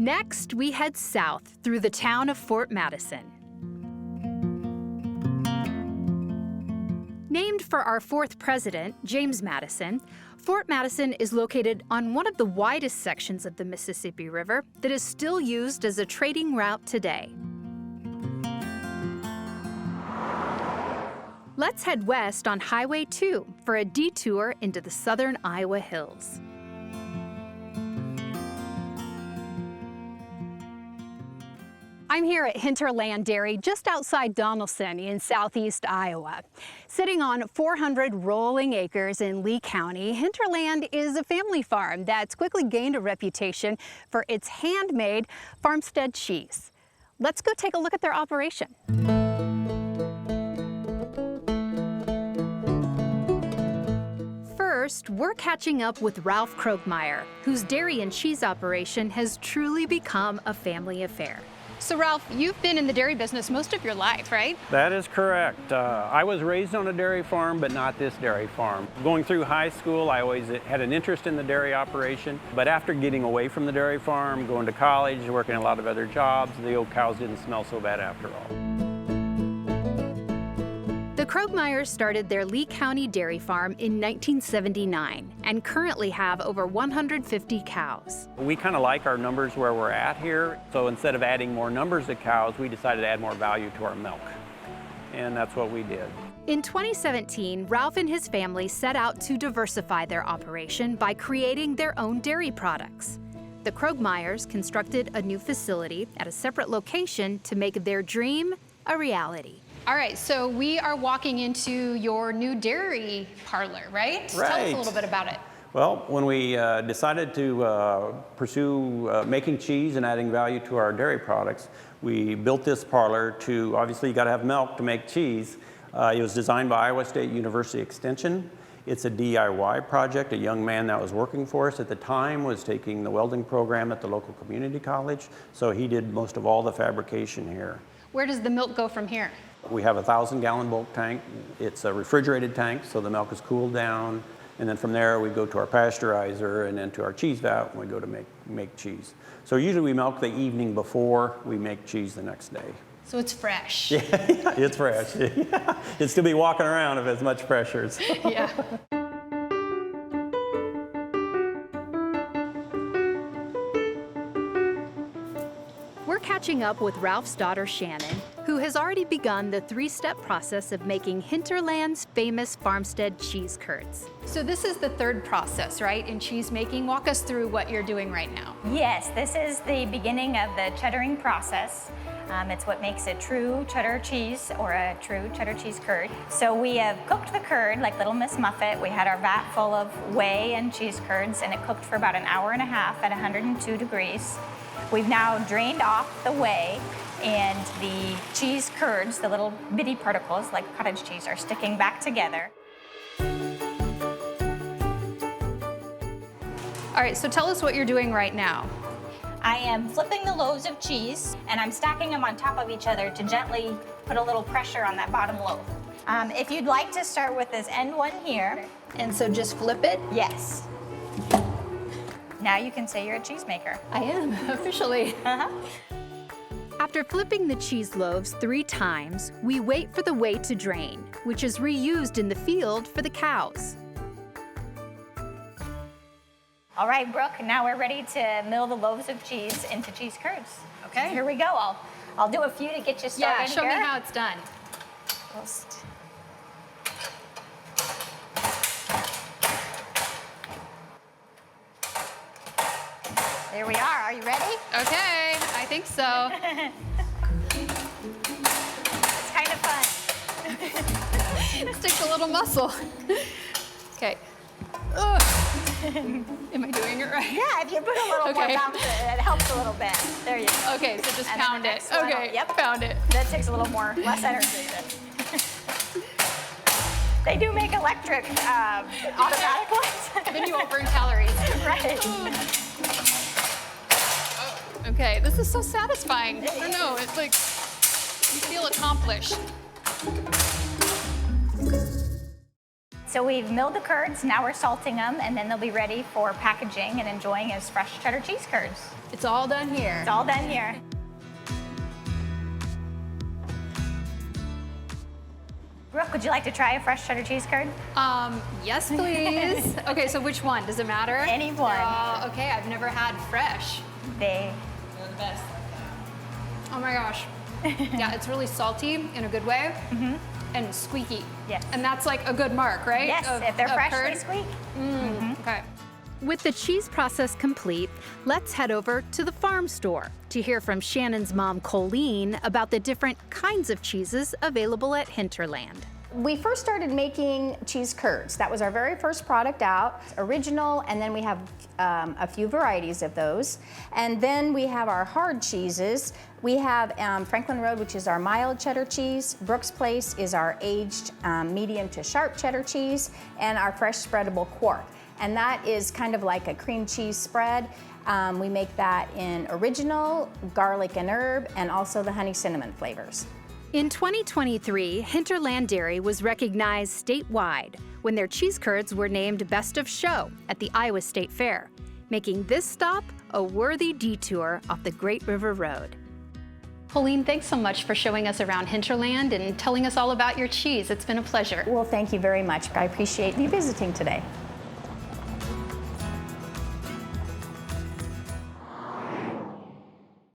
Next, we head south through the town of Fort Madison. Named for our fourth president, James Madison, Fort Madison is located on one of the widest sections of the Mississippi River that is still used as a trading route today. Let's head west on Highway 2 for a detour into the southern Iowa hills. I'm here at Hinterland Dairy just outside Donaldson in southeast Iowa. Sitting on 400 rolling acres in Lee County, Hinterland is a family farm that's quickly gained a reputation for its handmade farmstead cheese. Let's go take a look at their operation. First, we're catching up with Ralph Krogmeyer, whose dairy and cheese operation has truly become a family affair. So Ralph, you've been in the dairy business most of your life, right? That is correct. I was raised on a dairy farm, but not this dairy farm. Going through high school, I always had an interest in the dairy operation, but after getting away from the dairy farm, going to college, working a lot of other jobs, the old cows didn't smell so bad after all. The Krogmeyers started their Lee County dairy farm in 1979 and currently have over 150 cows. We kind of like our numbers where we're at here, so instead of adding more numbers of cows, we decided to add more value to our milk, and that's what we did. In 2017, Ralph and his family set out to diversify their operation by creating their own dairy products. The Krogmeyers constructed a new facility at a separate location to make their dream a reality. All right, so we are walking into your new dairy parlor, right? Right. Tell us a little bit about it. Well, when we decided to pursue making cheese and adding value to our dairy products, we built this parlor to, obviously you got to have milk to make cheese. It was designed by Iowa State University Extension. It's a DIY project. A young man that was working for us at the time was taking the welding program at the local community college, so he did most of all the fabrication here. Where does the milk go from here? We have a 1,000-gallon bulk tank. It's a refrigerated tank, so the milk is cooled down. And then from there, we go to our pasteurizer and then to our cheese vat when we go to make cheese. So usually we milk the evening before we make cheese the next day. So it's fresh. Yeah, it's fresh. It'd still be walking around if it's much fresher. So. Yeah. We're catching up with Ralph's daughter, Shannon, who has already begun the three-step process of making Hinterland's famous farmstead cheese curds. So this is the third process, right, in cheese making? Walk us through what you're doing right now. Yes, this is the beginning of the cheddaring process. It's what makes a true cheddar cheese or a true cheddar cheese curd. So we have cooked the curd like Little Miss Muffet. We had our vat full of whey and cheese curds, and it cooked for about an hour and a half at 102 degrees. We've now drained off the whey, and the cheese curds, the little bitty particles like cottage cheese, are sticking back together. All right, so tell us what you're doing right now. I am flipping the loaves of cheese, and I'm stacking them on top of each other to gently put a little pressure on that bottom loaf. If you'd like to start with this end one here. And so just flip it? Yes. Now you can say you're a cheesemaker. I am, officially. After flipping the cheese loaves 3 times, we wait for the whey to drain, which is reused in the field for the cows. All right, Brooke, now we're ready to mill the loaves of cheese into cheese curds. Okay. Here we go. I'll do a few to get you started. Yeah, show me how it's done. There we are. Are you ready? Okay, I think so. It's kind of fun. This takes a little muscle. Okay. Am I doing it right? Yeah, if you put a little more bounce, it helps a little bit. There you go. Okay, so just And pound then the it. next one, Okay, yep. pound it. That takes a little less energy. They do make electric automatic ones. Then you won't burn calories. Right. Okay, this is so satisfying. I don't know, it's like you feel accomplished. So we've milled the curds, now we're salting them, and then they'll be ready for packaging and enjoying as fresh cheddar cheese curds. It's all done here. It's all done here. Brooke, would you like to try a fresh cheddar cheese curd? Yes, please. Okay, so which one? Does it matter? Any one. Okay, I've never had fresh. They're the best. Oh my gosh. Yeah, it's really salty in a good way and squeaky. Yes. And that's like a good mark, right? Yes, if they're fresh, they squeak. Okay. With the cheese process complete, let's head over to the farm store to hear from Shannon's mom, Colleen, about the different kinds of cheeses available at Hinterland. We first started making cheese curds. That was our very first product out, original, and then we have a few varieties of those. And then we have our hard cheeses. We have Franklin Road, which is our mild cheddar cheese. Brooks Place is our aged medium to sharp cheddar cheese, and our fresh spreadable quark. And that is kind of like a cream cheese spread. We make that in original, garlic and herb, and also the honey cinnamon flavors. In 2023, Hinterland Dairy was recognized statewide when their cheese curds were named Best of Show at the Iowa State Fair, making this stop a worthy detour off the Great River Road. Colleen, thanks so much for showing us around Hinterland and telling us all about your cheese. It's been a pleasure. Well, thank you very much. I appreciate you visiting today.